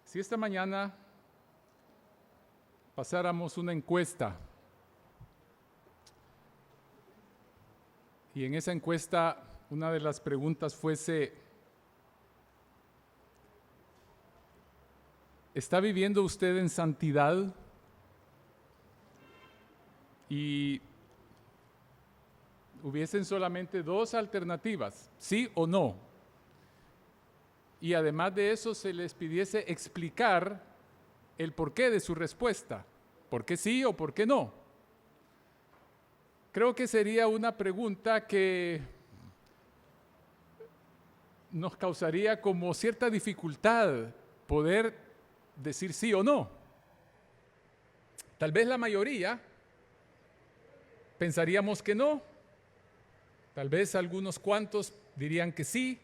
si esta mañana pasáramos una encuesta y en esa encuesta una de las preguntas fuese: ¿está viviendo usted en santidad? Y hubiesen solamente dos alternativas, sí o no. Y además de eso se les pidiese explicar el porqué de su respuesta, por qué sí o por qué no. Creo que sería una pregunta que nos causaría como cierta dificultad poder decir sí o no. Tal vez la mayoría pensaríamos que no, tal vez algunos cuantos dirían que sí,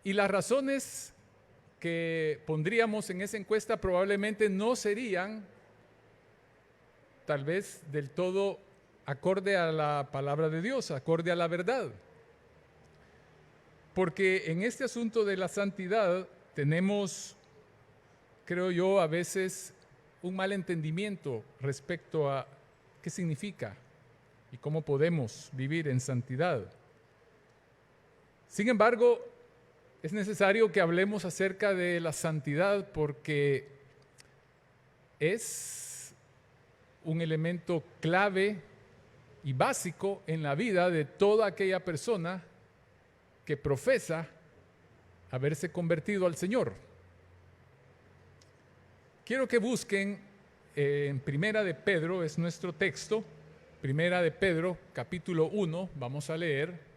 y las razones que pondríamos en esa encuesta probablemente no serían tal vez del todo acorde a la palabra de Dios, acorde a la verdad. Porque en este asunto de la santidad tenemos, creo yo, a veces un mal entendimiento respecto a qué significa y cómo podemos vivir en santidad. Sin embargo, es necesario que hablemos acerca de la santidad porque es un elemento clave y básico en la vida de toda aquella persona que profesa haberse convertido al Señor. Quiero que busquen en Primera de Pedro, es nuestro texto, Primera de Pedro, capítulo 1, vamos a leer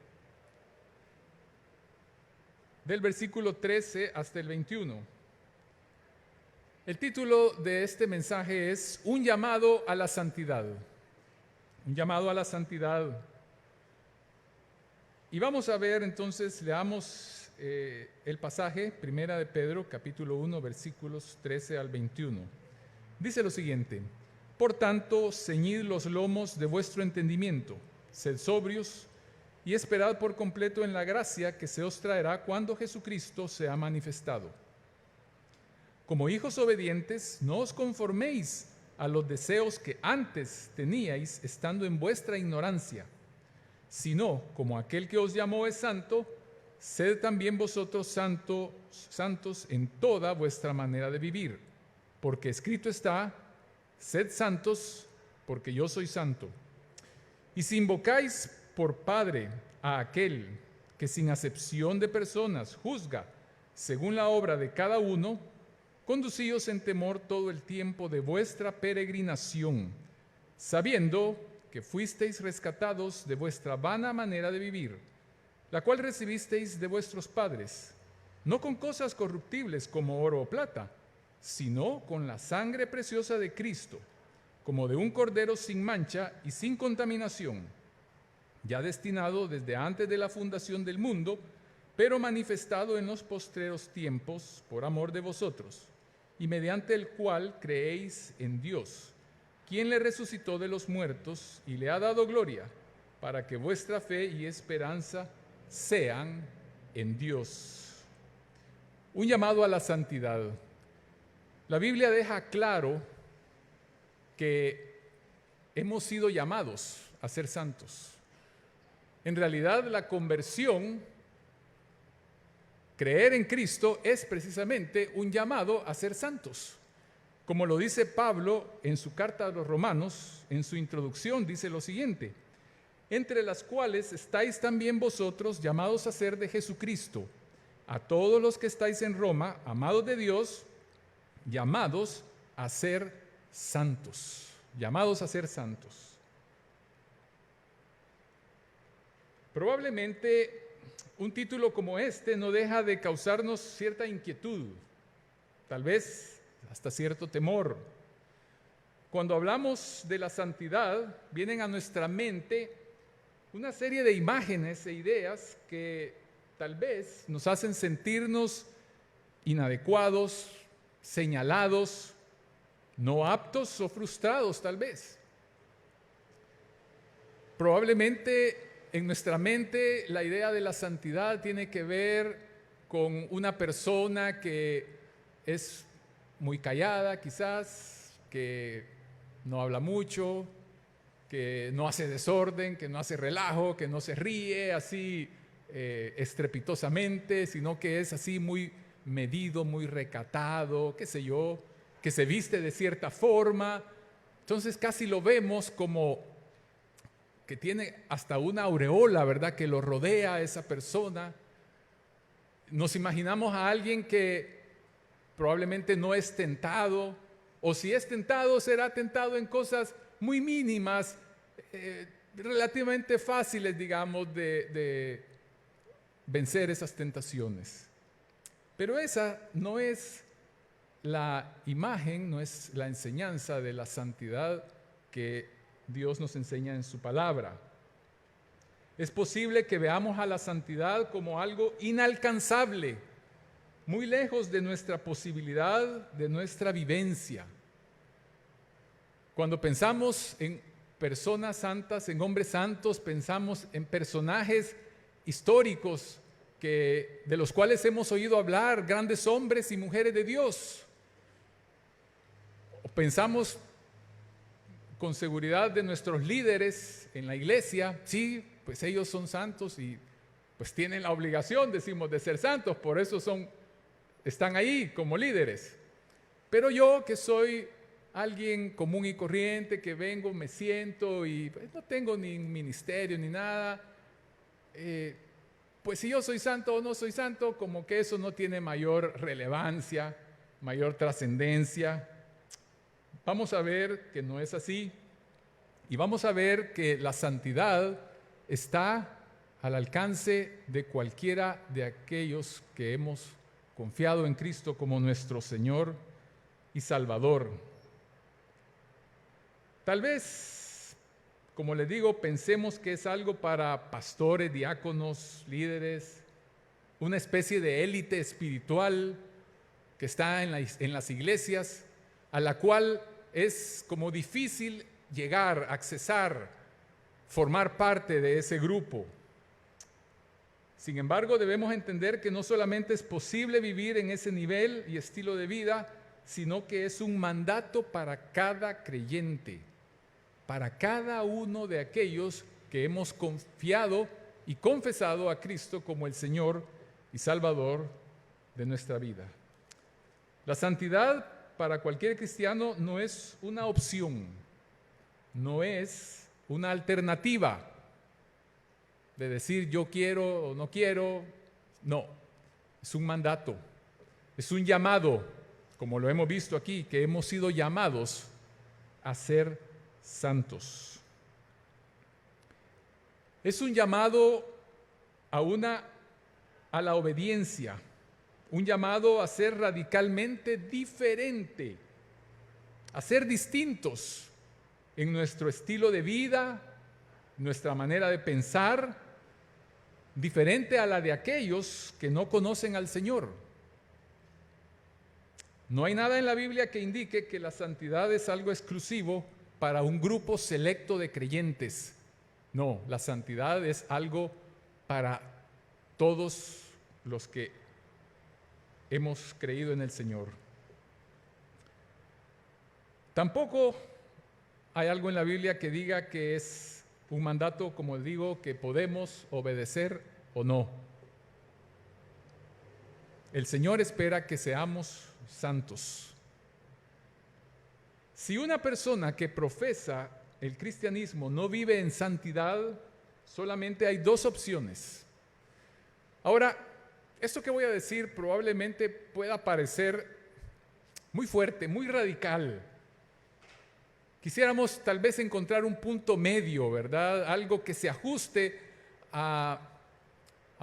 del versículo 13 hasta el 21. El título de este mensaje es Un llamado a la santidad. Un llamado a la santidad. Y vamos a ver entonces, leamos el pasaje, Primera de Pedro, capítulo 1, versículos 13 al 21. Dice lo siguiente: Por tanto, ceñid los lomos de vuestro entendimiento, sed sobrios y esperad por completo en la gracia que se os traerá cuando Jesucristo sea manifestado. Como hijos obedientes, no os conforméis a los deseos que antes teníais estando en vuestra ignorancia, sino como aquel que os llamó es santo, sed también vosotros santos en toda vuestra manera de vivir, porque escrito está: sed santos, porque yo soy santo. Y si invocáis por Padre a aquel que sin acepción de personas juzga según la obra de cada uno, conducíos en temor todo el tiempo de vuestra peregrinación, sabiendo que fuisteis rescatados de vuestra vana manera de vivir, la cual recibisteis de vuestros padres, no con cosas corruptibles como oro o plata, sino con la sangre preciosa de Cristo, como de un cordero sin mancha y sin contaminación, ya destinado desde antes de la fundación del mundo, pero manifestado en los postreros tiempos por amor de vosotros, y mediante el cual creéis en Dios, quien le resucitó de los muertos y le ha dado gloria, para que vuestra fe y esperanza sean en Dios. Un llamado a la santidad. La Biblia deja claro que hemos sido llamados a ser santos. En realidad, la conversión, creer en Cristo, es precisamente un llamado a ser santos. Como lo dice Pablo en su carta a los Romanos, en su introducción, dice lo siguiente: entre las cuales estáis también vosotros llamados a ser de Jesucristo, a todos los que estáis en Roma, amados de Dios, llamados a ser santos. Llamados a ser santos. Probablemente un título como este no deja de causarnos cierta inquietud, tal vez hasta cierto temor. Cuando hablamos de la santidad, vienen a nuestra mente una serie de imágenes e ideas que tal vez nos hacen sentirnos inadecuados, señalados, no aptos o frustrados tal vez. Probablemente en nuestra mente la idea de la santidad tiene que ver con una persona que es muy callada quizás, que no habla mucho, que no hace desorden, que no hace relajo, que no se ríe así estrepitosamente, sino que es así muy medido, muy recatado, qué sé yo, que se viste de cierta forma. Entonces casi lo vemos como que tiene hasta una aureola, ¿verdad?, que lo rodea a esa persona. Nos imaginamos a alguien que probablemente no es tentado, o si es tentado, será tentado en cosas muy mínimas, relativamente fáciles, digamos, de vencer esas tentaciones. Pero esa no es la imagen, no es la enseñanza de la santidad que Dios nos enseña en su palabra. Es posible que veamos a la santidad como algo inalcanzable, muy lejos de nuestra posibilidad, de nuestra vivencia. Cuando pensamos en personas santas, en hombres santos, pensamos en personajes históricos de los cuales hemos oído hablar, grandes hombres y mujeres de Dios. O pensamos con seguridad de nuestros líderes en la iglesia. Sí, pues ellos son santos y pues tienen la obligación, decimos, de ser santos, por eso están ahí como líderes. Pero yo, que soy alguien común y corriente, que vengo, me siento y pues, no tengo ni ministerio ni nada, pues si yo soy santo o no soy santo, como que eso no tiene mayor relevancia, mayor trascendencia. Vamos a ver que no es así y vamos a ver que la santidad está al alcance de cualquiera de aquellos que hemos confiado en Cristo como nuestro Señor y Salvador. Tal vez, como les digo, pensemos que es algo para pastores, diáconos, líderes, una especie de élite espiritual que está en las iglesias, a la cual es como difícil llegar, accesar, formar parte de ese grupo. Sin embargo, debemos entender que no solamente es posible vivir en ese nivel y estilo de vida, sino que es un mandato para cada creyente, para cada uno de aquellos que hemos confiado y confesado a Cristo como el Señor y Salvador de nuestra vida. La santidad para cualquier cristiano no es una opción, no es una alternativa de decir yo quiero o no quiero. No, es un mandato, es un llamado, como lo hemos visto aquí, que hemos sido llamados a ser santos. Es un llamado a la obediencia, un llamado a ser radicalmente diferente, a ser distintos en nuestro estilo de vida, nuestra manera de pensar, diferente a la de aquellos que no conocen al Señor. No hay nada en la Biblia que indique que la santidad es algo exclusivo para un grupo selecto de creyentes. No, la santidad es algo para todos los que hemos creído en el Señor. Tampoco hay algo en la Biblia que diga que es un mandato, como digo, que podemos obedecer o no. El Señor espera que seamos santos. Si una persona que profesa el cristianismo no vive en santidad, solamente hay dos opciones. Ahora, esto que voy a decir probablemente pueda parecer muy fuerte, muy radical. Quisiéramos tal vez encontrar un punto medio, ¿verdad? Algo que se ajuste a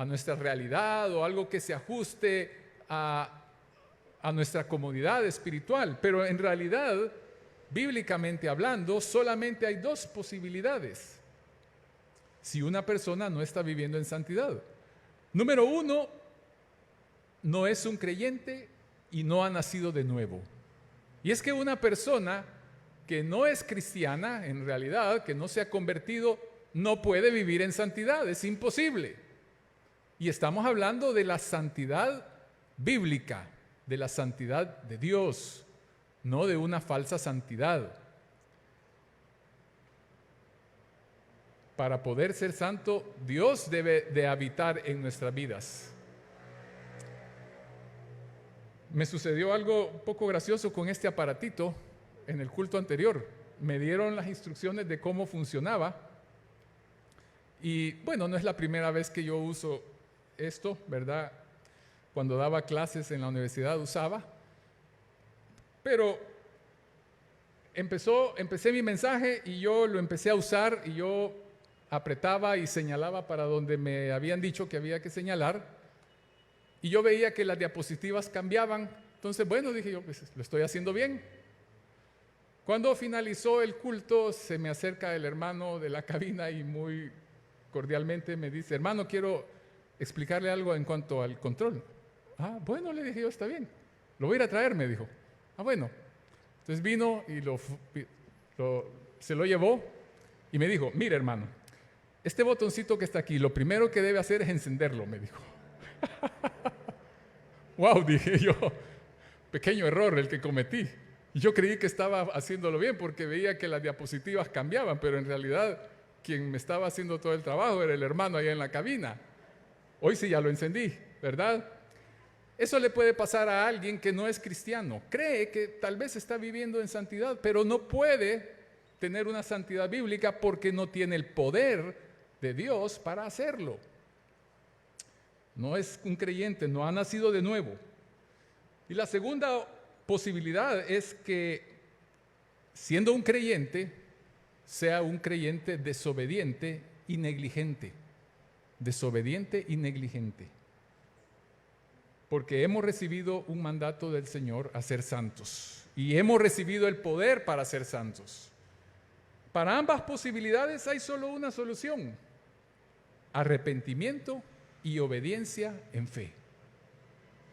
nuestra realidad o algo que se ajuste a nuestra comodidad espiritual. Pero en realidad, bíblicamente hablando, solamente hay dos posibilidades si una persona no está viviendo en santidad. Número uno, no es un creyente y no ha nacido de nuevo. Y es que una persona que no es cristiana, en realidad, que no se ha convertido, no puede vivir en santidad, es imposible. Y estamos hablando de la santidad bíblica, de la santidad de Dios, no de una falsa santidad. Para poder ser santo, Dios debe de habitar en nuestras vidas. Me sucedió algo un poco gracioso con este aparatito en el culto anterior. Me dieron las instrucciones de cómo funcionaba. Y bueno, no es la primera vez que yo uso esto, ¿verdad? Cuando daba clases en la universidad usaba. Pero empecé mi mensaje y yo lo empecé a usar y yo apretaba y señalaba para donde me habían dicho que había que señalar. Y yo veía que las diapositivas cambiaban. Entonces, bueno, dije yo, pues lo estoy haciendo bien. Cuando finalizó el culto, se me acerca el hermano de la cabina y muy cordialmente me dice: hermano, quiero explicarle algo en cuanto al control. Ah, bueno, le dije yo, está bien. Lo voy a ir a traer, me dijo. Ah, bueno. Entonces vino y se lo llevó y me dijo: mire, hermano, este botoncito que está aquí, lo primero que debe hacer es encenderlo, me dijo. Wow, dije yo, pequeño error el que cometí. Yo creí que estaba haciéndolo bien porque veía que las diapositivas cambiaban, pero en realidad quien me estaba haciendo todo el trabajo era el hermano allá en la cabina. Hoy sí ya lo encendí, ¿verdad? Eso le puede pasar a alguien que no es cristiano. Cree que tal vez está viviendo en santidad, pero no puede tener una santidad bíblica porque no tiene el poder de Dios para hacerlo. No es un creyente, no ha nacido de nuevo. Y la segunda posibilidad es que, siendo un creyente, sea un creyente desobediente y negligente. Desobediente y negligente. Porque hemos recibido un mandato del Señor a ser santos. Y hemos recibido el poder para ser santos. Para ambas posibilidades hay solo una solución: arrepentimiento y obediencia en fe.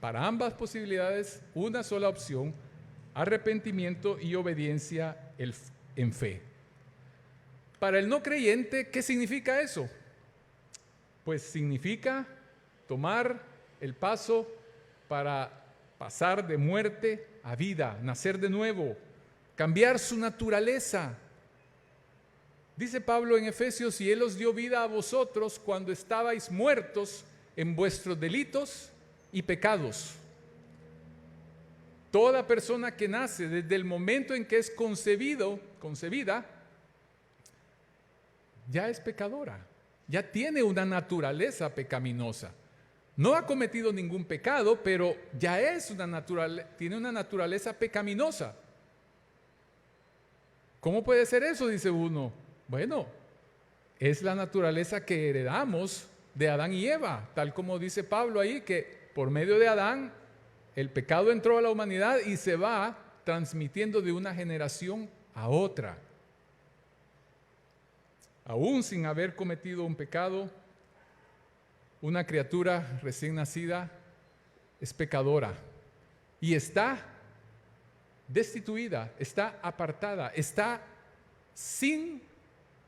Para ambas posibilidades, una sola opción: arrepentimiento y obediencia en fe. Para el no creyente, ¿qué significa eso? Pues significa tomar el paso para pasar de muerte a vida, nacer de nuevo, cambiar su naturaleza. Dice Pablo en Efesios: y Él os dio vida a vosotros cuando estabais muertos en vuestros delitos y pecados. Toda persona que nace, desde el momento en que es concebida, ya es pecadora, ya tiene una naturaleza pecaminosa. No ha cometido ningún pecado, pero ya tiene una naturaleza pecaminosa. ¿Cómo puede ser eso?, dice uno. Bueno, es la naturaleza que heredamos de Adán y Eva, tal como dice Pablo ahí, que por medio de Adán el pecado entró a la humanidad y se va transmitiendo de una generación a otra. Aún sin haber cometido un pecado, una criatura recién nacida es pecadora y está destituida, está apartada, está sin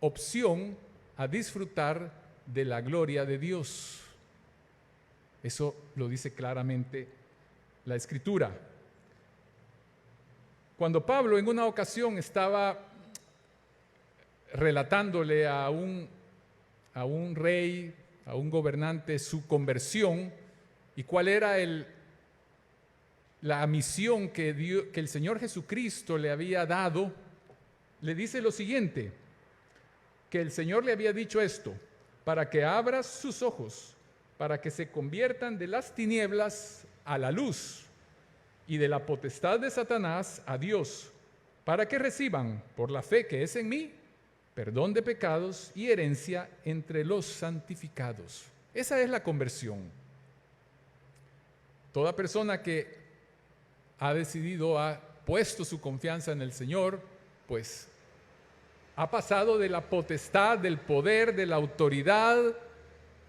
opción a disfrutar de la gloria de Dios. Eso lo dice claramente la Escritura. Cuando Pablo en una ocasión estaba relatándole a un rey, a un gobernante, su conversión y cuál era la misión que el Señor Jesucristo le había dado, le dice lo siguiente: que el Señor le había dicho esto, para que abras sus ojos, para que se conviertan de las tinieblas a la luz y de la potestad de Satanás a Dios, para que reciban por la fe que es en mí perdón de pecados y herencia entre los santificados. Esa es la conversión. Toda persona que ha decidido, ha puesto su confianza en el Señor, pues ha pasado de la potestad, del poder, de la autoridad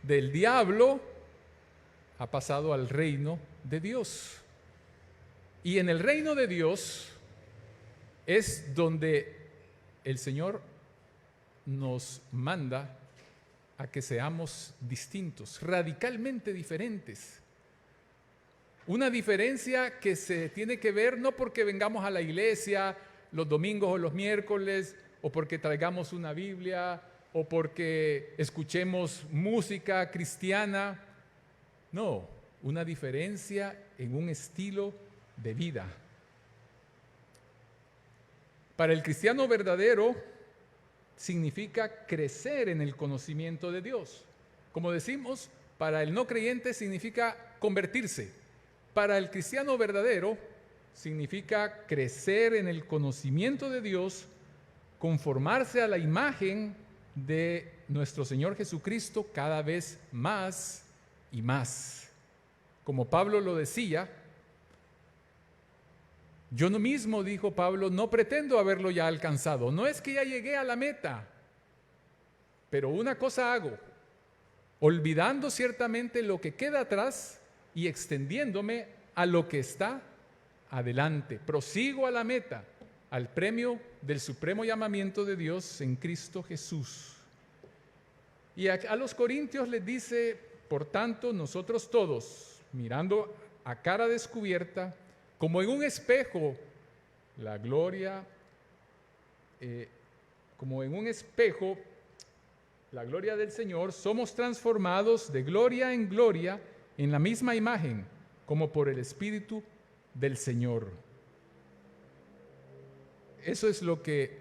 del diablo, ha pasado al reino de Dios. Y en el reino de Dios es donde el Señor nos manda a que seamos distintos, radicalmente diferentes. Una diferencia que se tiene que ver no porque vengamos a la iglesia los domingos o los miércoles, o porque traigamos una Biblia, o porque escuchemos música cristiana. No, una diferencia en un estilo de vida. Para el cristiano verdadero significa crecer en el conocimiento de Dios. Como decimos, para el no creyente significa convertirse. Para el cristiano verdadero significa crecer en el conocimiento de Dios, conformarse a la imagen de nuestro Señor Jesucristo cada vez más y más. Como Pablo lo decía, yo no mismo, dijo Pablo, no pretendo haberlo ya alcanzado. No es que ya llegué a la meta, pero una cosa hago, olvidando ciertamente lo que queda atrás y extendiéndome a lo que está adelante. Prosigo a la meta, al premio del supremo llamamiento de Dios en Cristo Jesús. Y a los corintios les dice, por tanto, nosotros todos, mirando a cara descubierta, como en un espejo, la gloria, como en un espejo, la gloria del Señor, somos transformados de gloria en gloria en la misma imagen, como por el Espíritu del Señor. Eso es lo que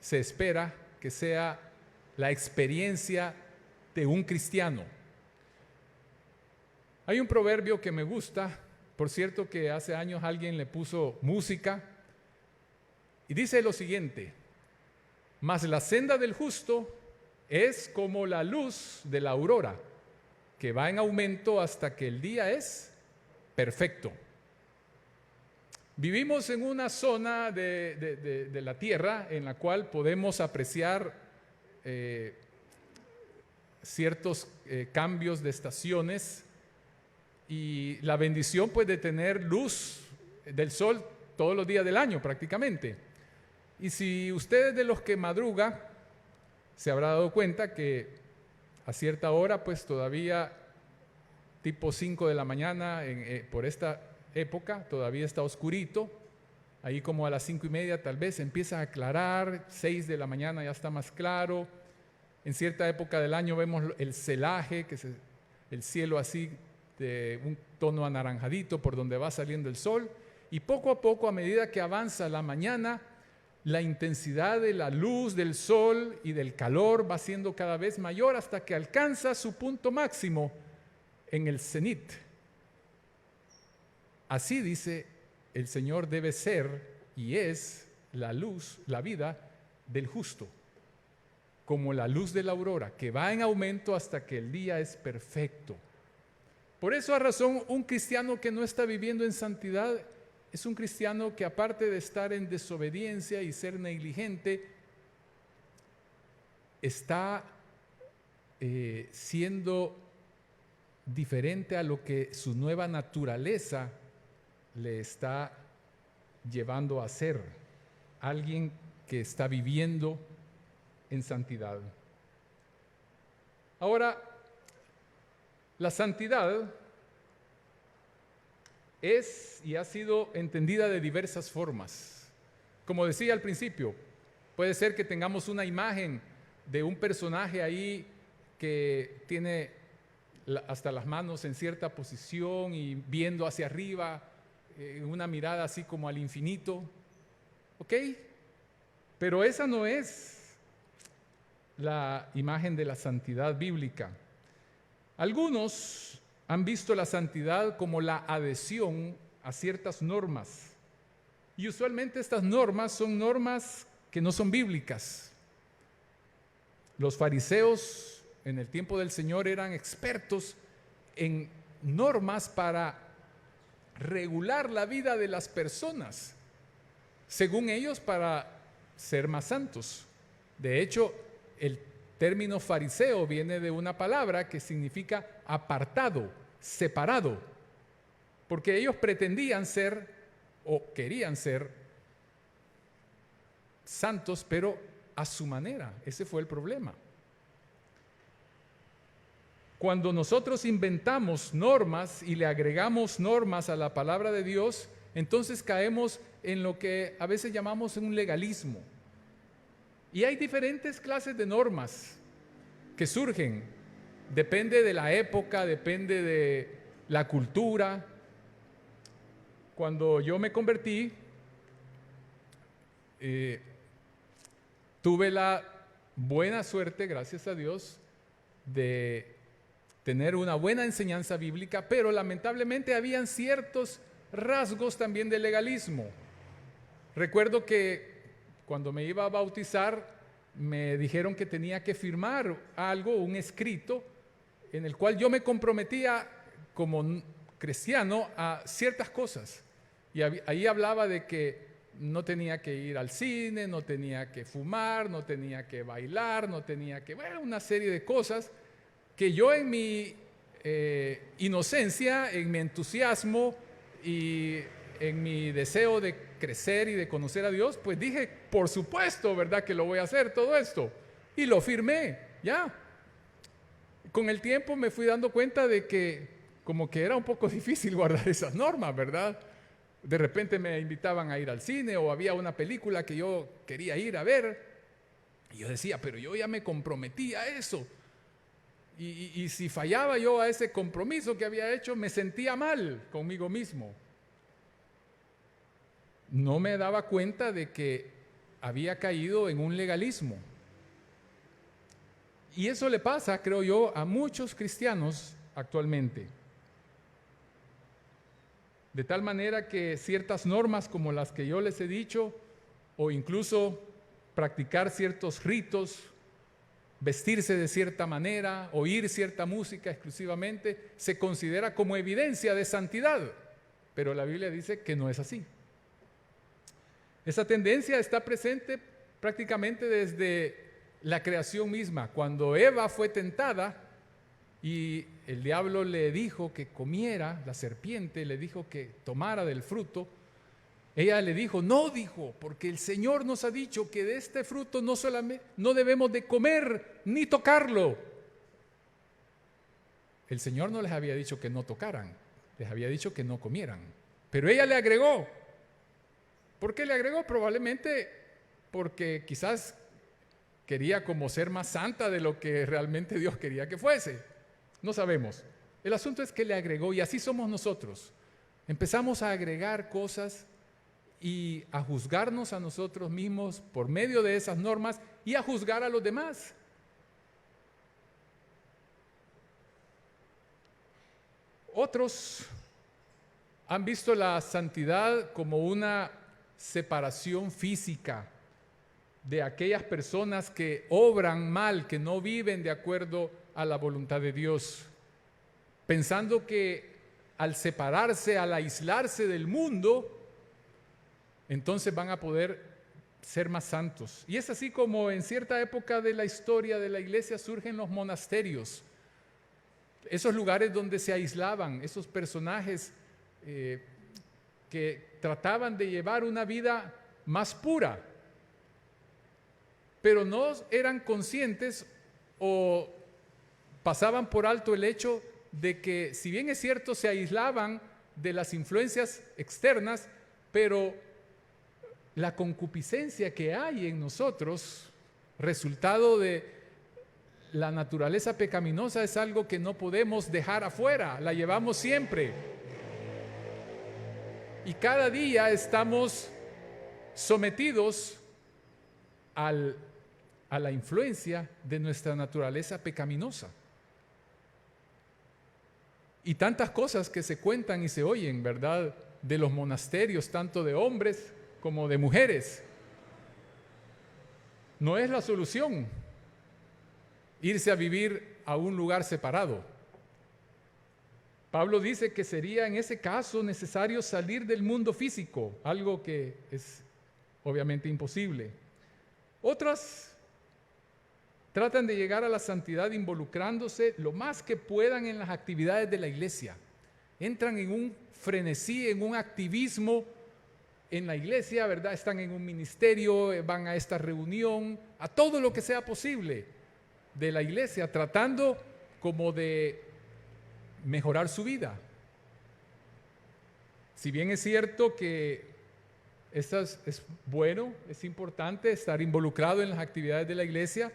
se espera que sea la experiencia de un cristiano. Hay un proverbio que me gusta, por cierto, que hace años alguien le puso música, y dice lo siguiente: mas la senda del justo es como la luz de la aurora, que va en aumento hasta que el día es perfecto. Vivimos en una zona de la tierra en la cual podemos apreciar ciertos cambios de estaciones, y la bendición pues de tener luz del sol todos los días del año prácticamente. Y si usted es de los que madruga, se habrá dado cuenta que a cierta hora pues todavía tipo 5 de la mañana por esta época todavía está oscurito. Ahí como a las 5:30 tal vez empieza a aclarar, 6 de la mañana ya está más claro. En cierta época del año vemos el celaje, que es el cielo así de un tono anaranjadito por donde va saliendo el sol, y poco a poco, a medida que avanza la mañana, la intensidad de la luz del sol y del calor va siendo cada vez mayor hasta que alcanza su punto máximo en el cenit. Así dice el Señor debe ser y es la luz, la vida del justo, como la luz de la aurora, que va en aumento hasta que el día es perfecto. Por eso, a razón, un cristiano que no está viviendo en santidad es un cristiano que, aparte de estar en desobediencia y ser negligente, está siendo diferente a lo que su nueva naturaleza le está llevando a ser. Alguien que está viviendo en santidad. Ahora, la santidad es y ha sido entendida de diversas formas. Como decía al principio, puede ser que tengamos una imagen de un personaje ahí que tiene hasta las manos en cierta posición y viendo hacia arriba, una mirada así como al infinito. ¿Ok? Pero esa no es la imagen de la santidad bíblica. Algunos han visto la santidad como la adhesión a ciertas normas. Y usualmente estas normas son normas que no son bíblicas. Los fariseos en el tiempo del Señor eran expertos en normas para regular la vida de las personas, según ellos, para ser más santos. De hecho, el término fariseo viene de una palabra que significa apartado, separado, porque ellos pretendían ser o querían ser santos, pero a su manera. Ese fue el problema. Cuando nosotros inventamos normas y le agregamos normas a la palabra de Dios, entonces caemos en lo que a veces llamamos un legalismo. Y hay diferentes clases de normas que surgen. Depende de la época, depende de la cultura. Cuando yo me convertí, tuve la buena suerte, gracias a Dios, de tener una buena enseñanza bíblica, pero lamentablemente habían ciertos rasgos también de legalismo. Recuerdo que cuando me iba a bautizar, me dijeron que tenía que firmar algo, un escrito, en el cual yo me comprometía como cristiano a ciertas cosas. Y ahí hablaba de que no tenía que ir al cine, no tenía que fumar, no tenía que bailar, no tenía que... Bueno, una serie de cosas que yo en mi inocencia, en mi entusiasmo y en mi deseo de crecer y de conocer a Dios, pues dije, por supuesto, ¿verdad? Que lo voy a hacer todo esto. Y lo firmé, ya. Con el tiempo me fui dando cuenta de que como que era un poco difícil guardar esas normas, ¿verdad? De repente me invitaban a ir al cine o había una película que yo quería ir a ver y yo decía, pero yo ya me comprometí a eso. Y si fallaba yo a ese compromiso que había hecho, me sentía mal conmigo mismo. No me daba cuenta de que había caído en un legalismo. Y eso le pasa, creo yo, a muchos cristianos actualmente. De tal manera que ciertas normas como las que yo les he dicho, o incluso practicar ciertos ritos, vestirse de cierta manera, oír cierta música exclusivamente, se considera como evidencia de santidad. Pero la Biblia dice que no es así. Esa tendencia está presente prácticamente desde la creación misma. Cuando Eva fue tentada y el diablo le dijo que comiera, la serpiente le dijo que tomara del fruto, ella le dijo, no, dijo, porque el Señor nos ha dicho que de este fruto no debemos de comer ni tocarlo. El Señor no les había dicho que no tocaran, les había dicho que no comieran. Pero ella le agregó. ¿Por qué le agregó? Probablemente porque quizás quería como ser más santa de lo que realmente Dios quería que fuese. No sabemos. El asunto es que le agregó y así somos nosotros. Empezamos a agregar cosas y a juzgarnos a nosotros mismos por medio de esas normas y a juzgar a los demás. Otros han visto la santidad como una separación física de aquellas personas que obran mal, que no viven de acuerdo a la voluntad de Dios, pensando que al separarse, al aislarse del mundo, entonces van a poder ser más santos. Y es así como en cierta época de la historia de la iglesia surgen los monasterios, esos lugares donde se aislaban, esos personajes que trataban de llevar una vida más pura, pero no eran conscientes o pasaban por alto el hecho de que, si bien es cierto, se aislaban de las influencias externas, pero la concupiscencia que hay en nosotros, resultado de la naturaleza pecaminosa, es algo que no podemos dejar afuera, la llevamos siempre. Y cada día estamos sometidos a la influencia de nuestra naturaleza pecaminosa. Y tantas cosas que se cuentan y se oyen, ¿verdad?, de los monasterios, tanto de hombres como de mujeres. No es la solución irse a vivir a un lugar separado. Pablo dice que sería en ese caso necesario salir del mundo físico, algo que es obviamente imposible. Otras tratan de llegar a la santidad involucrándose lo más que puedan en las actividades de la iglesia. Entran en un frenesí, en un activismo en la iglesia, ¿verdad? Están en un ministerio, van a esta reunión, a todo lo que sea posible de la iglesia, tratando como de mejorar su vida. Si bien es cierto que es bueno, es importante estar involucrado en las actividades de la iglesia,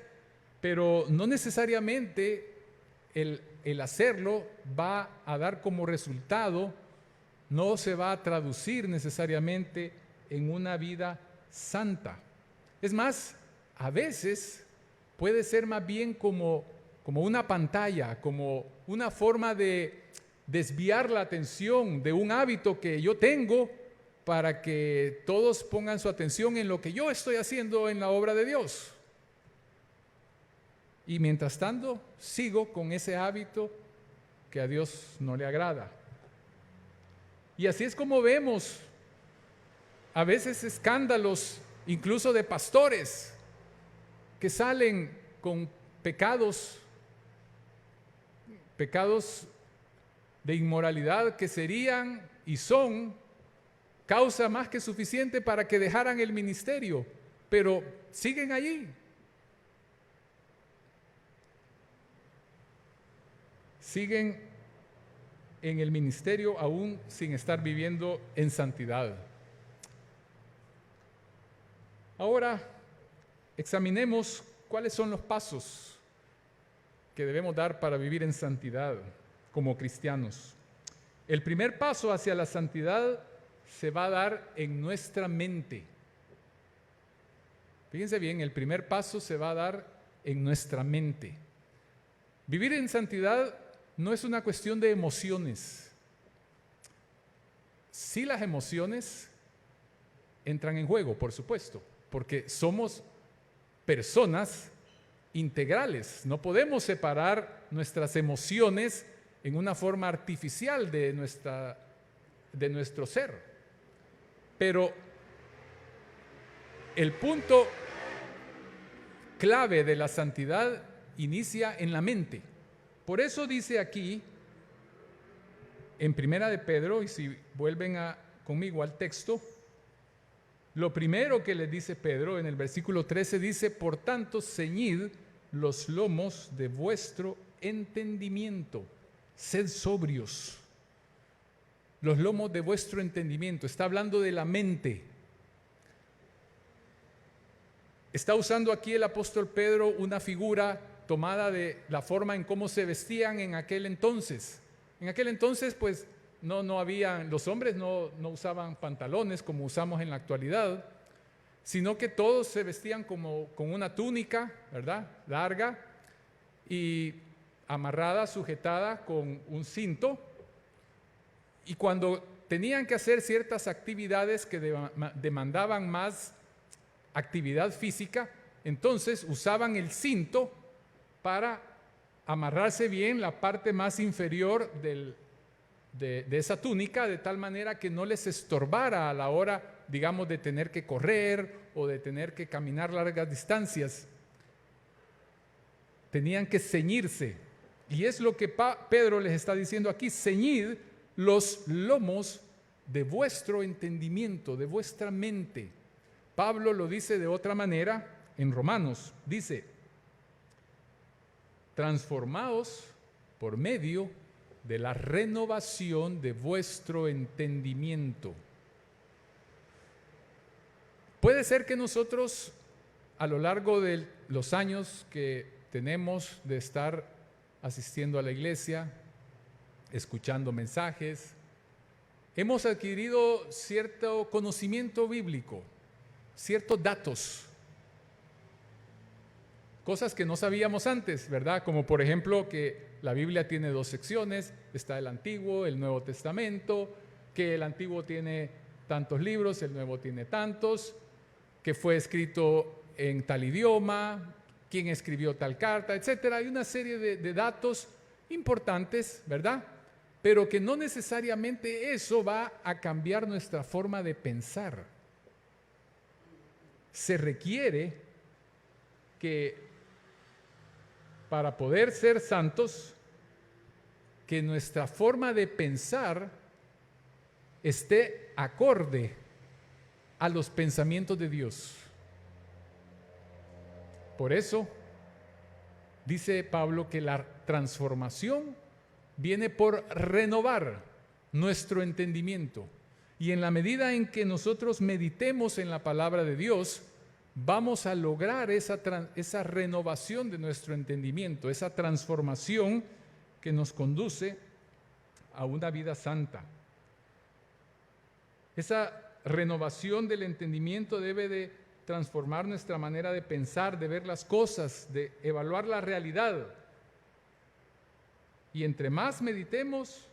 pero no necesariamente el hacerlo va a dar como resultado, no se va a traducir necesariamente en una vida santa. Es más, a veces puede ser más bien como una pantalla, como una forma de desviar la atención de un hábito que yo tengo para que todos pongan su atención en lo que yo estoy haciendo en la obra de Dios. Y mientras tanto, sigo con ese hábito que a Dios no le agrada. Y así es como vemos a veces escándalos, incluso de pastores, que salen con pecados de inmoralidad que serían y son causa más que suficiente para que dejaran el ministerio, pero siguen allí. Siguen en el ministerio aún sin estar viviendo en santidad. Ahora, examinemos cuáles son los pasos que debemos dar para vivir en santidad como cristianos. El primer paso hacia la santidad se va a dar en nuestra mente. Fíjense bien, el primer paso se va a dar en nuestra mente. Vivir en santidad no es una cuestión de emociones. Sí, las emociones entran en juego, por supuesto, porque somos personas integrales. No podemos separar nuestras emociones en una forma artificial de nuestro ser. Pero el punto clave de la santidad inicia en la mente. Por eso dice aquí, en Primera de Pedro, y si vuelven conmigo al texto, lo primero que les dice Pedro en el versículo 13 dice: por tanto, ceñid los lomos de vuestro entendimiento, sed sobrios. Los lomos de vuestro entendimiento, está hablando de la mente. Está usando aquí el apóstol Pedro una figura tomada de la forma en cómo se vestían en aquel entonces. En aquel entonces, pues, no había, los hombres no usaban pantalones como usamos en la actualidad, sino que todos se vestían con una túnica, ¿verdad?, larga y amarrada, sujetada con un cinto. Y cuando tenían que hacer ciertas actividades que demandaban más actividad física, entonces usaban el cinto para amarrarse bien la parte más inferior de esa túnica, de tal manera que no les estorbara a la hora, digamos, de tener que correr o de tener que caminar largas distancias. Tenían que ceñirse. Y es lo que Pedro les está diciendo aquí: ceñid los lomos de vuestro entendimiento, de vuestra mente. Pablo lo dice de otra manera en Romanos. Dice: transformaos por medio de la renovación de vuestro entendimiento. Puede ser que nosotros, a lo largo de los años que tenemos de estar asistiendo a la iglesia, escuchando mensajes, hemos adquirido cierto conocimiento bíblico, ciertos datos, cosas que no sabíamos antes, ¿verdad? Como por ejemplo que la Biblia tiene 2 secciones, está el Antiguo, el Nuevo Testamento, que el Antiguo tiene tantos libros, el Nuevo tiene tantos, que fue escrito en tal idioma, quién escribió tal carta, etcétera. Hay una serie de datos importantes, ¿verdad? Pero que no necesariamente eso va a cambiar nuestra forma de pensar. Se requiere que, para poder ser santos, que nuestra forma de pensar esté acorde a los pensamientos de Dios. Por eso dice Pablo que la transformación viene por renovar nuestro entendimiento. Y en la medida en que nosotros meditemos en la palabra de Dios, vamos a lograr esa renovación de nuestro entendimiento, esa transformación que nos conduce a una vida santa. Esa renovación del entendimiento debe de transformar nuestra manera de pensar, de ver las cosas, de evaluar la realidad. Y entre más meditemos,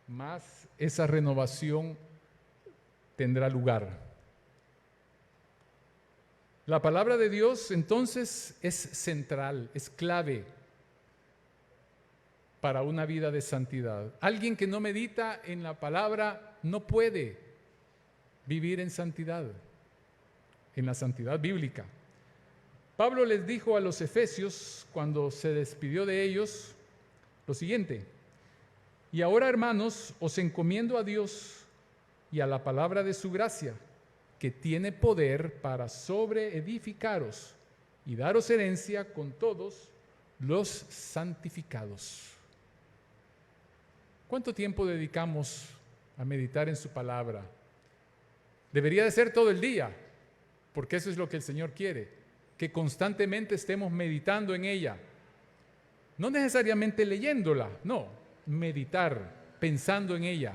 más esa renovación tendrá lugar. La palabra de Dios entonces es central, es clave para una vida de santidad. Alguien que no medita en la palabra no puede vivir en santidad, en la santidad bíblica. Pablo les dijo a los efesios cuando se despidió de ellos lo siguiente: y ahora, hermanos, os encomiendo a Dios y a la palabra de su gracia, que tiene poder para sobreedificaros y daros herencia con todos los santificados. ¿Cuánto tiempo dedicamos a meditar en su palabra? Debería de ser todo el día, porque eso es lo que el Señor quiere, que constantemente estemos meditando en ella. No necesariamente leyéndola, no, meditar, pensando en ella,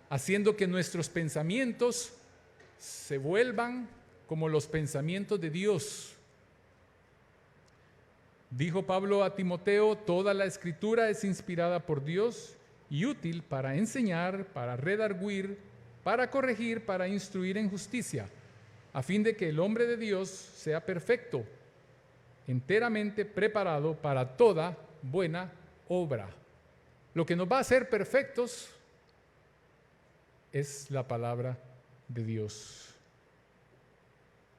haciendo que nuestros pensamientos se vuelvan como los pensamientos de Dios. Dijo Pablo a Timoteo: toda la escritura es inspirada por Dios y útil para enseñar, para redarguir, para corregir, para instruir en justicia, a fin de que el hombre de Dios sea perfecto, enteramente preparado para toda buena obra. Lo que nos va a hacer perfectos es la palabra de Dios.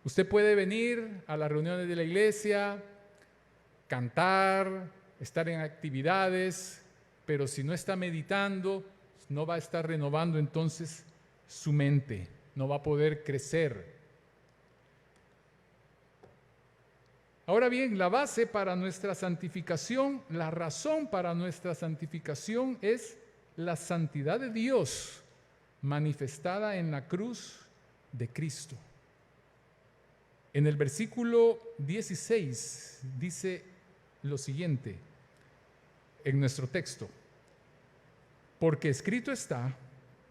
Usted puede venir a las reuniones de la iglesia, cantar, estar en actividades, pero si no está meditando, no va a estar renovando entonces su mente, no va a poder crecer. Ahora bien, la base para nuestra santificación, la razón para nuestra santificación es la santidad de Dios manifestada en la cruz de Cristo. En el versículo 16 dice lo siguiente en nuestro texto: porque escrito está,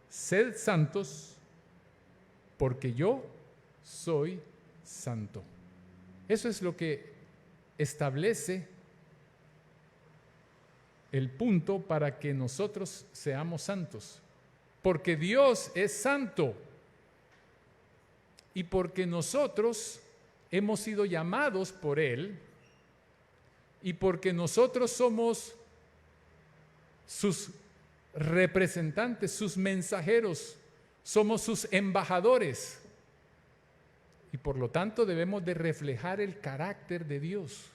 sed santos, porque yo soy santo. Eso es lo que establece el punto para que nosotros seamos santos. Porque Dios es santo y porque nosotros hemos sido llamados por Él y porque nosotros somos sus representantes, sus mensajeros, somos sus embajadores. Y por lo tanto debemos de reflejar el carácter de Dios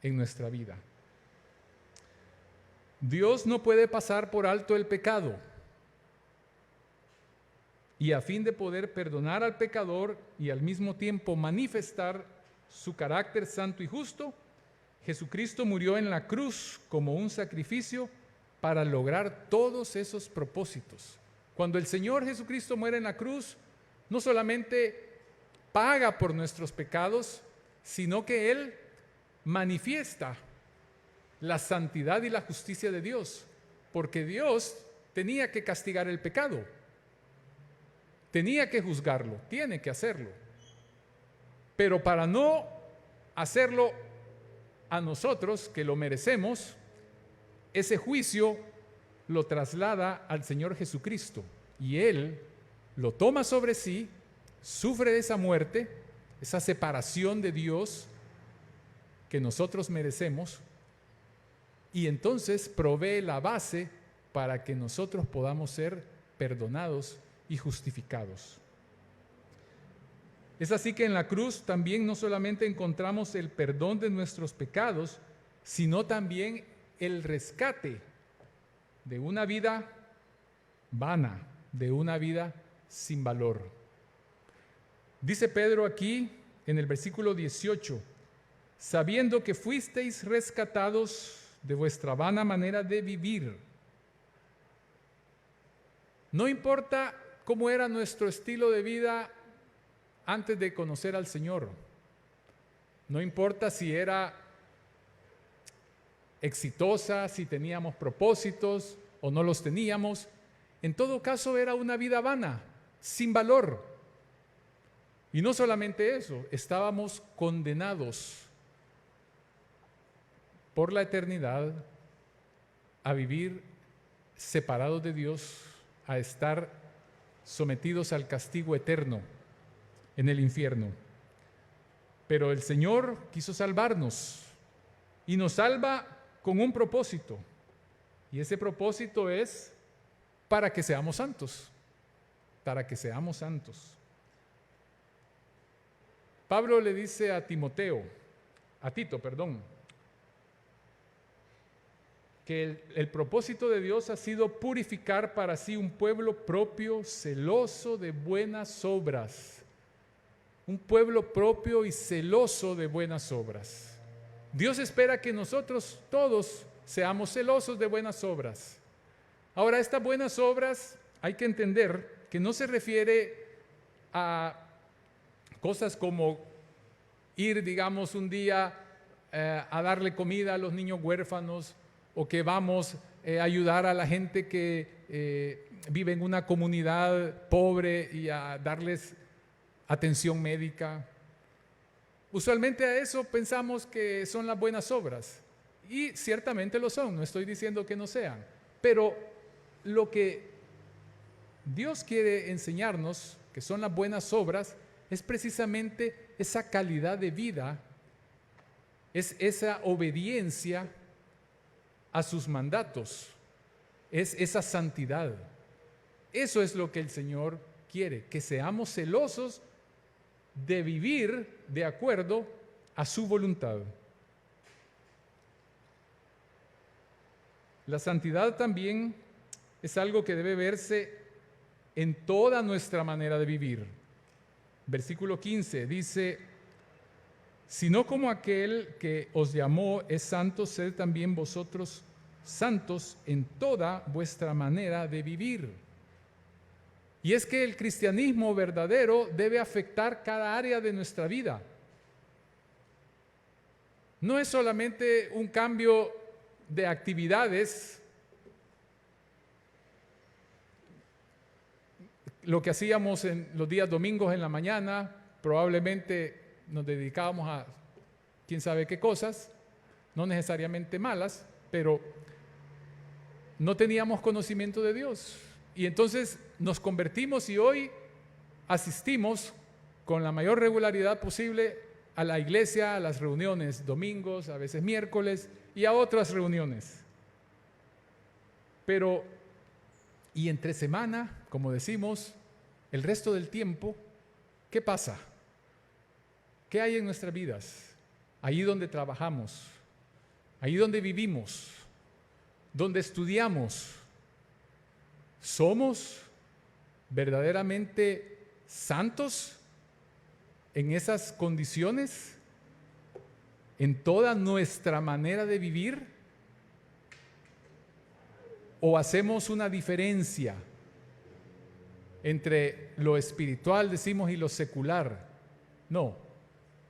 en nuestra vida. Dios no puede pasar por alto el pecado. Y a fin de poder perdonar al pecador y al mismo tiempo manifestar su carácter santo y justo, Jesucristo murió en la cruz como un sacrificio para lograr todos esos propósitos. Cuando el Señor Jesucristo muere en la cruz, no solamente paga por nuestros pecados, sino que Él manifiesta la santidad y la justicia de Dios, porque Dios tenía que castigar el pecado, tenía que juzgarlo, tiene que hacerlo, pero para no hacerlo a nosotros, que lo merecemos, ese juicio lo traslada al Señor Jesucristo y Él lo toma sobre sí, sufre esa muerte, esa separación de Dios que nosotros merecemos, y entonces provee la base para que nosotros podamos ser perdonados y justificados. Es así que en la cruz también no solamente encontramos el perdón de nuestros pecados, sino también el rescate de una vida vana, de una vida sin valor. Dice Pedro aquí en el versículo 18: sabiendo que fuisteis rescatados de vuestra vana manera de vivir. No importa cómo era nuestro estilo de vida antes de conocer al Señor. No importa si era exitosa, si teníamos propósitos o no los teníamos. En todo caso era una vida vana, sin valor. Y no solamente eso, estábamos condenados por la eternidad a vivir separados de Dios, a estar sometidos al castigo eterno en el infierno. Pero el Señor quiso salvarnos y nos salva con un propósito. Y ese propósito es para que seamos santos, para que seamos santos. Pablo le dice a Tito, que el propósito de Dios ha sido purificar para sí un pueblo propio, celoso de buenas obras. Un pueblo propio y celoso de buenas obras. Dios espera que nosotros todos seamos celosos de buenas obras. Ahora, estas buenas obras hay que entender que no se refiere a cosas como ir, digamos, un día a darle comida a los niños huérfanos, o que vamos a ayudar a la gente que vive en una comunidad pobre y a darles atención médica. Usualmente a eso pensamos que son las buenas obras, y ciertamente lo son, no estoy diciendo que no sean, pero lo que Dios quiere enseñarnos, que son las buenas obras, es precisamente esa calidad de vida, es esa obediencia a sus mandatos, es esa santidad. Eso es lo que el Señor quiere, que seamos celosos de vivir de acuerdo a su voluntad. La santidad también es algo que debe verse en toda nuestra manera de vivir. Versículo 15 dice: sino como aquel que os llamó es santo, sed también vosotros santos en toda vuestra manera de vivir. Y es que el cristianismo verdadero debe afectar cada área de nuestra vida. No es solamente un cambio de actividades, lo que hacíamos en los días domingos en la mañana, probablemente nos dedicábamos a quién sabe qué cosas, no necesariamente malas, pero no teníamos conocimiento de Dios. Y entonces nos convertimos y hoy asistimos con la mayor regularidad posible a la iglesia, a las reuniones domingos, a veces miércoles y a otras reuniones. Pero, y entre semana, como decimos, el resto del tiempo, ¿qué pasa? ¿Qué hay en nuestras vidas? Ahí donde trabajamos, ahí donde vivimos, donde estudiamos, ¿somos verdaderamente santos en esas condiciones? ¿En toda nuestra manera de vivir? ¿O hacemos una diferencia entre lo espiritual, decimos, y lo secular? No.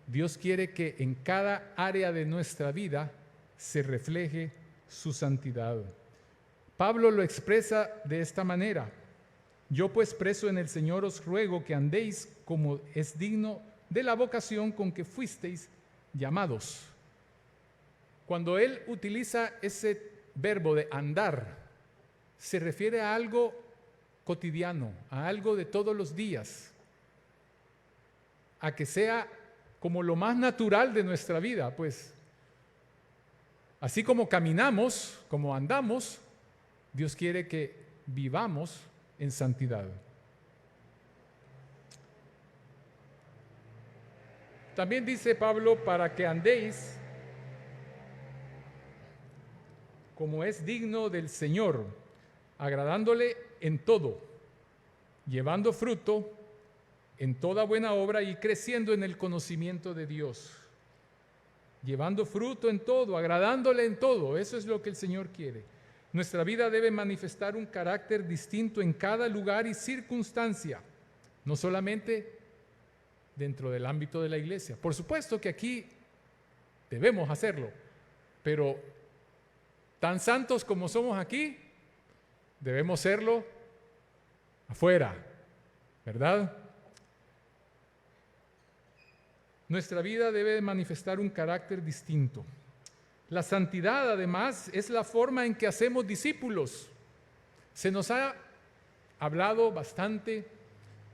Dios quiere que en cada área de nuestra vida se refleje su santidad. Pablo lo expresa de esta manera: yo pues preso en el Señor os ruego que andéis como es digno de la vocación con que fuisteis llamados. Cuando él utiliza ese verbo de andar, se refiere a algo cotidiano, a algo de todos los días, a que sea como lo más natural de nuestra vida, pues. Así como caminamos, como andamos, Dios quiere que vivamos en santidad. También dice Pablo, para que andéis como es digno del Señor, agradándole en todo, llevando fruto en toda buena obra y creciendo en el conocimiento de Dios. llevando fruto en todo, agradándole en todo. Eso es lo que el Señor quiere. Nuestra vida debe manifestar un carácter distinto en cada lugar y circunstancia, no solamente dentro del ámbito de la iglesia. Por supuesto que aquí debemos hacerlo, pero tan santos como somos aquí, debemos serlo afuera, ¿verdad? Nuestra vida debe manifestar un carácter distinto. La santidad, además, es la forma en que hacemos discípulos. Se nos ha hablado bastante,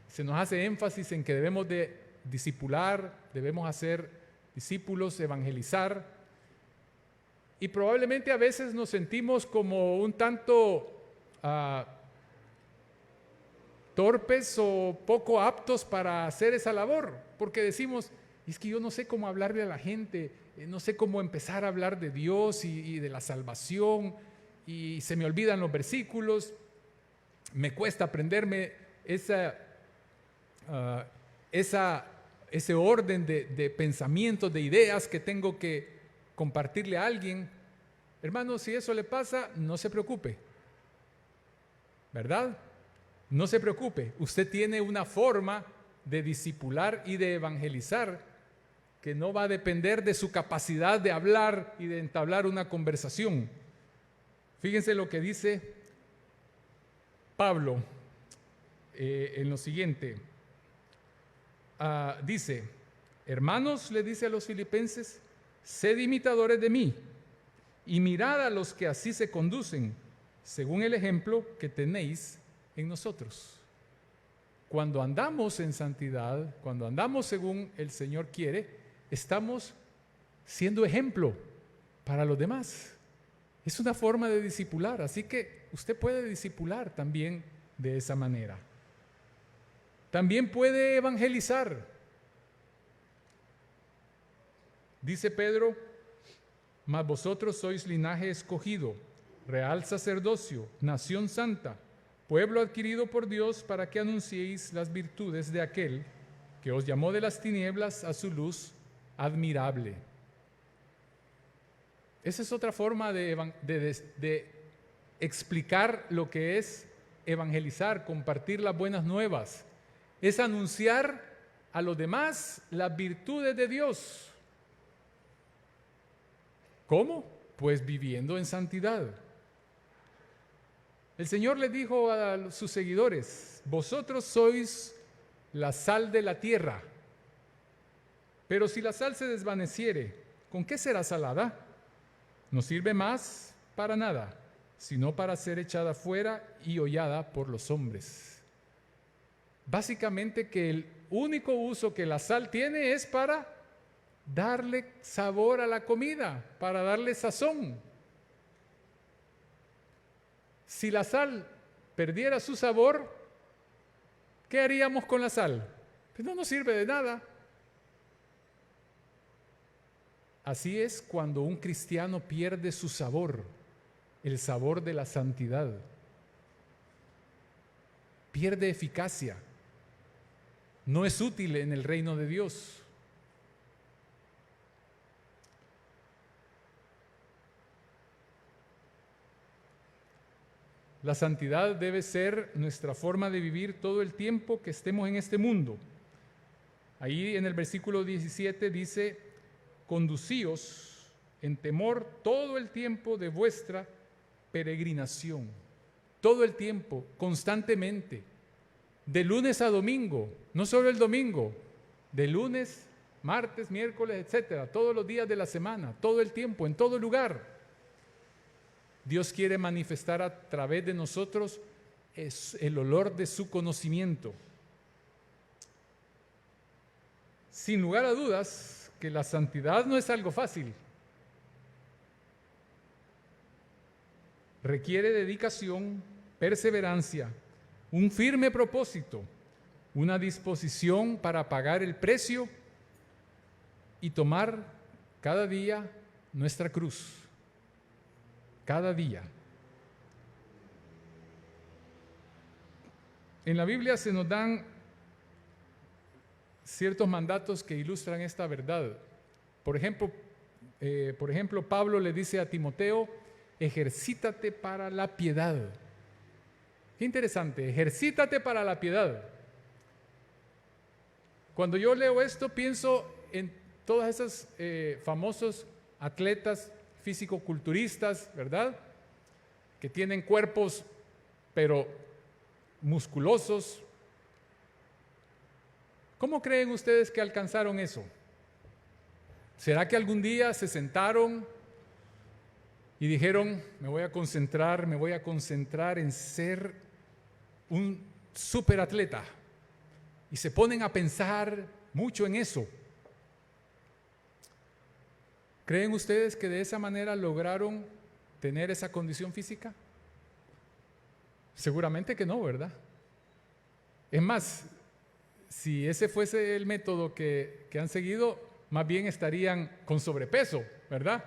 se nos hace énfasis en que debemos de discipular, debemos hacer discípulos, evangelizar. Y probablemente a veces nos sentimos como un tanto torpes o poco aptos para hacer esa labor, porque decimos, es que yo no sé cómo hablarle a la gente, no sé cómo empezar a hablar de Dios y de la salvación, y se me olvidan los versículos, me cuesta aprenderme ese orden de pensamientos, de ideas que tengo que compartirle a alguien. Hermano, si eso le pasa, no se preocupe, ¿verdad? No se preocupe, usted tiene una forma de discipular y de evangelizar que no va a depender de su capacidad de hablar y de entablar una conversación. Fíjense lo que dice Pablo en lo siguiente. Dice, hermanos, le dice a los filipenses, sed imitadores de mí y mirad a los que así se conducen, según el ejemplo que tenéis en nosotros. Cuando andamos en santidad, cuando andamos según el Señor quiere, estamos siendo ejemplo para los demás. Es una forma de discipular, así que usted puede discipular también de esa manera. También puede evangelizar. Dice Pedro, mas vosotros sois linaje escogido, real sacerdocio, nación santa, pueblo adquirido por Dios para que anunciéis las virtudes de aquel que os llamó de las tinieblas a su luz admirable. Esa es otra forma de explicar lo que es evangelizar, compartir las buenas nuevas. Es anunciar a los demás las virtudes de Dios. ¿Cómo? Pues viviendo en santidad. El Señor le dijo a sus seguidores, vosotros sois la sal de la tierra, pero si la sal se desvaneciere, ¿con qué será salada? No sirve más para nada, sino para ser echada fuera y hollada por los hombres. Básicamente que el único uso que la sal tiene es para darle sabor a la comida, para darle sazón. Si la sal perdiera su sabor, ¿qué haríamos con la sal? Pues no nos sirve de nada. Así es cuando un cristiano pierde su sabor, el sabor de la santidad. Pierde eficacia. No es útil en el reino de Dios. La santidad debe ser nuestra forma de vivir todo el tiempo que estemos en este mundo. Ahí en el versículo 17 dice, conducíos en temor todo el tiempo de vuestra peregrinación. Todo el tiempo, constantemente, de lunes a domingo, no solo el domingo, de lunes, martes, miércoles, etcétera, todos los días de la semana, todo el tiempo, en todo lugar. Dios quiere manifestar a través de nosotros el olor de su conocimiento. Sin lugar a dudas que la santidad no es algo fácil. Requiere dedicación, perseverancia, un firme propósito, una disposición para pagar el precio y tomar cada día nuestra cruz. Cada día. En la Biblia se nos dan ciertos mandatos que ilustran esta verdad. Por ejemplo, Por ejemplo, Pablo le dice a Timoteo, ejercítate para la piedad. Qué interesante, ejercítate para la piedad. Cuando yo leo esto, pienso en todos esos famosos atletas físico-culturistas, ¿verdad? Que tienen cuerpos, pero musculosos. ¿Cómo creen ustedes que alcanzaron eso? ¿Será que algún día se sentaron y dijeron, me voy a concentrar en ser un superatleta? Y se ponen a pensar mucho en eso. ¿Creen ustedes que de esa manera lograron tener esa condición física? Seguramente que no, ¿verdad? Es más, si ese fuese el método que han seguido, más bien estarían con sobrepeso, ¿verdad?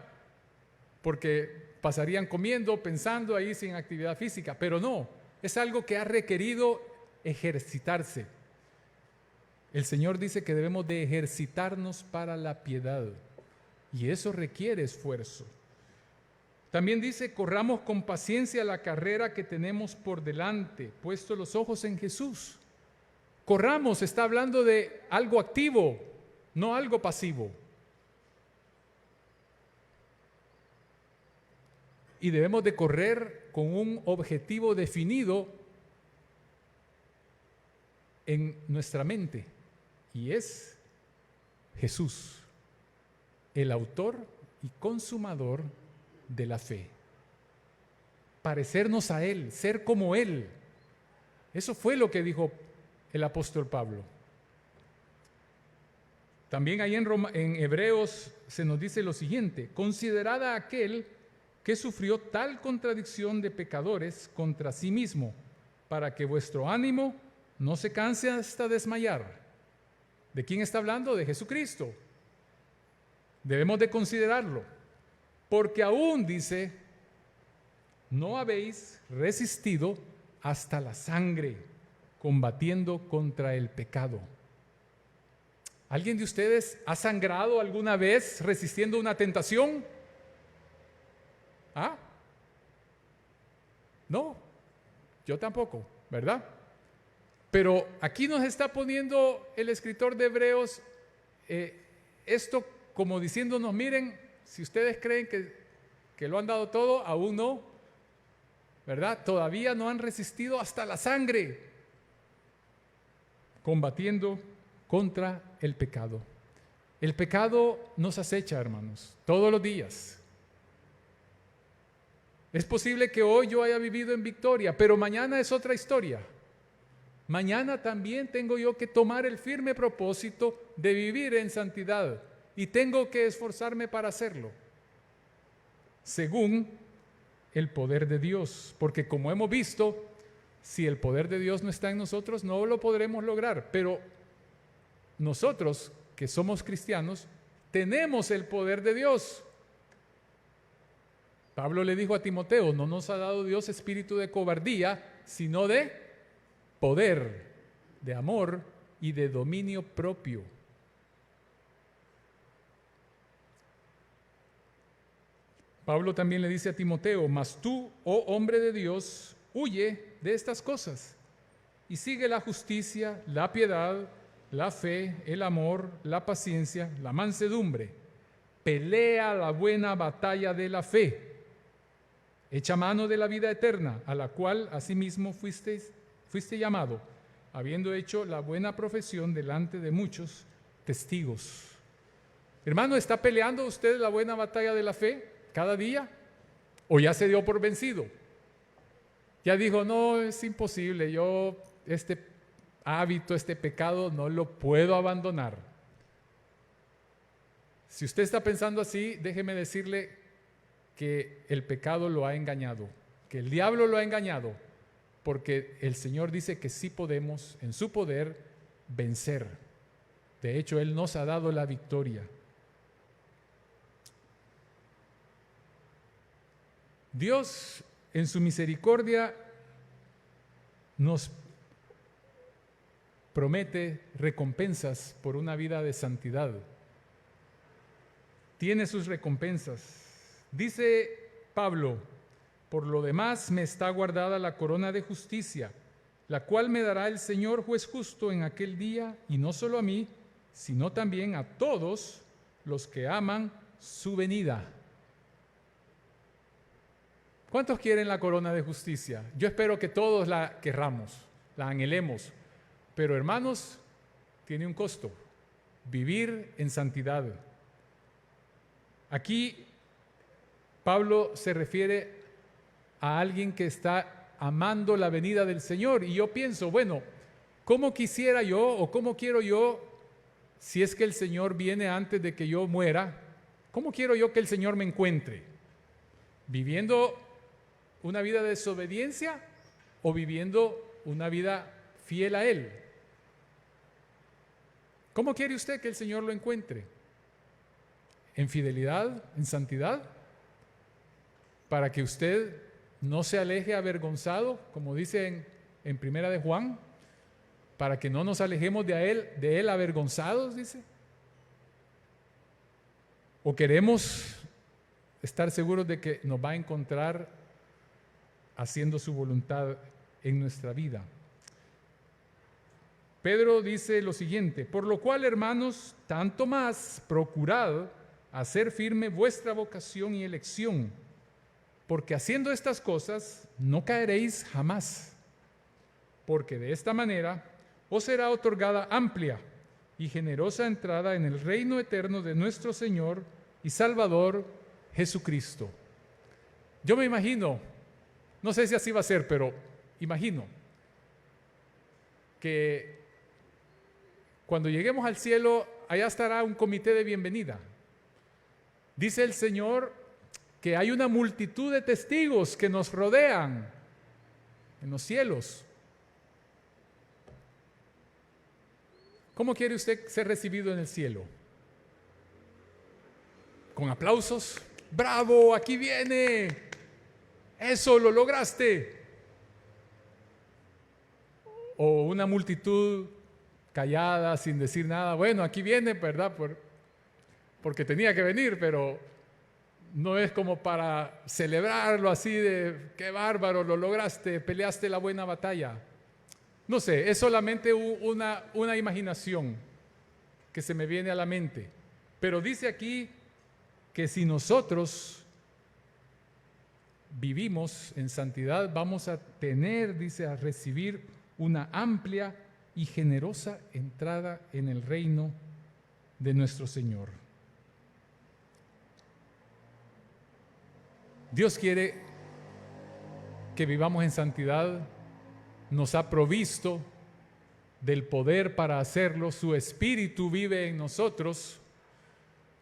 Porque pasarían comiendo, pensando ahí sin actividad física, pero no, es algo que ha requerido ejercitarse. El Señor dice que debemos de ejercitarnos para la piedad y eso requiere esfuerzo. También dice, corramos con paciencia la carrera que tenemos por delante, puesto los ojos en Jesús. Corramos, está hablando de algo activo, no algo pasivo. Y debemos de correr con un objetivo definido en nuestra mente, y es Jesús, el autor y consumador de la fe. Parecernos a Él, ser como Él. Eso fue lo que dijo el apóstol Pablo. También ahí en Hebreos se nos dice lo siguiente: considerad a aquel que sufrió tal contradicción de pecadores contra sí mismo, para que vuestro ánimo no se canse hasta desmayar. ¿De quién está hablando? De Jesucristo. Debemos de considerarlo, porque aún dice, no habéis resistido hasta la sangre, combatiendo contra el pecado. ¿Alguien de ustedes ha sangrado alguna vez resistiendo una tentación? ¿Ah? No, yo tampoco, ¿verdad? Pero aquí nos está poniendo el escritor de Hebreos esto como diciéndonos, miren, si ustedes creen que lo han dado todo, aún no, ¿verdad? Todavía no han resistido hasta la sangre, combatiendo contra el pecado. El pecado nos acecha, hermanos, todos los días. Es posible que hoy yo haya vivido en victoria, pero mañana es otra historia. Mañana también tengo yo que tomar el firme propósito de vivir en santidad y tengo que esforzarme para hacerlo, según el poder de Dios, porque como hemos visto, si el poder de Dios no está en nosotros, no lo podremos lograr, pero nosotros que somos cristianos, tenemos el poder de Dios. Pablo le dijo a Timoteo, no nos ha dado Dios espíritu de cobardía, sino de poder, de amor y de dominio propio. Pablo también le dice a Timoteo, mas tú, oh hombre de Dios, huye de estas cosas y sigue la justicia, la piedad, la fe, el amor, la paciencia, la mansedumbre. Pelea la buena batalla de la fe. Echa mano de la vida eterna, a la cual asimismo fuiste llamado, habiendo hecho la buena profesión delante de muchos testigos. Hermano, ¿está peleando usted la buena batalla de la fe cada día? ¿O ya se dio por vencido? Ya dijo, no, es imposible, yo este hábito, este pecado no lo puedo abandonar. Si usted está pensando así, déjeme decirle que el pecado lo ha engañado, que el diablo lo ha engañado, porque el Señor dice que sí podemos, en su poder, vencer. De hecho, Él nos ha dado la victoria. Dios, en su misericordia, nos promete recompensas por una vida de santidad. tiene sus recompensas. Dice Pablo: por lo demás me está guardada la corona de justicia, la cual me dará el Señor juez justo en aquel día, y no solo a mí, sino también a todos los que aman su venida. ¿Cuántos quieren la corona de justicia? Yo espero que todos la querramos, la anhelemos, pero hermanos, tiene un costo: vivir en santidad. Aquí Pablo se refiere a alguien que está amando la venida del Señor, y yo pienso, bueno, ¿cómo quisiera yo o cómo quiero yo, si es que el Señor viene antes de que yo muera, cómo quiero yo que el Señor me encuentre? ¿Viviendo una vida de desobediencia o viviendo una vida fiel a Él? ¿Cómo quiere usted que el Señor lo encuentre? ¿En fidelidad, en santidad? Para que usted no se aleje avergonzado, como dice en Primera de Juan, para que no nos alejemos de él avergonzados, dice. ¿O queremos estar seguros de que nos va a encontrar haciendo su voluntad en nuestra vida? Pedro dice lo siguiente: por lo cual, hermanos, tanto más procurad hacer firme vuestra vocación y elección, porque haciendo estas cosas no caeréis jamás, porque de esta manera os será otorgada amplia y generosa entrada en el reino eterno de nuestro Señor y Salvador Jesucristo. Yo me imagino, no sé si así va a ser, pero imagino que cuando lleguemos al cielo, allá estará un comité de bienvenida. Dice el Señor que hay una multitud de testigos que nos rodean en los cielos. ¿Cómo quiere usted ser recibido en el cielo? ¿Con aplausos? ¡Bravo! ¡Aquí viene! ¡Eso lo lograste! ¿O una multitud callada, sin decir nada? Bueno, aquí viene, ¿verdad? Porque tenía que venir, pero no es como para celebrarlo así de ¡qué bárbaro! Lo lograste, peleaste la buena batalla. No sé, es solamente una imaginación que se me viene a la mente. Pero dice aquí que si nosotros vivimos en santidad, vamos a tener, dice, a recibir una amplia y generosa entrada en el reino de nuestro Señor. Dios quiere que vivamos en santidad, nos ha provisto del poder para hacerlo, su Espíritu vive en nosotros,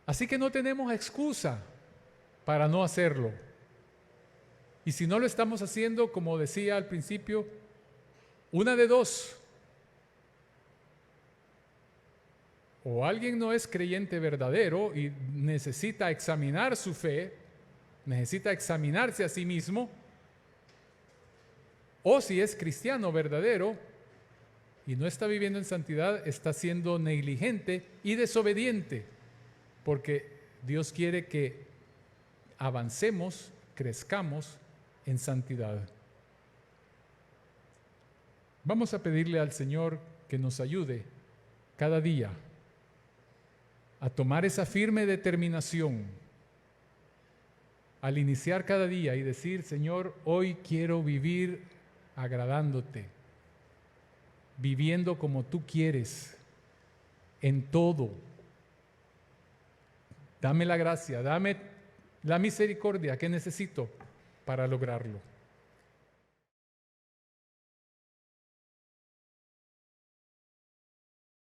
así que no tenemos excusa para no hacerlo. Y si no lo estamos haciendo, como decía al principio, una de dos: o alguien no es creyente verdadero y necesita examinar su fe, necesita examinarse a sí mismo, o si es cristiano verdadero y no está viviendo en santidad, está siendo negligente y desobediente, porque Dios quiere que avancemos, crezcamos en santidad. Vamos a pedirle al Señor que nos ayude cada día a tomar esa firme determinación al iniciar cada día y decir: Señor, hoy quiero vivir agradándote, viviendo como tú quieres en todo. Dame la gracia, dame la misericordia que necesito para lograrlo.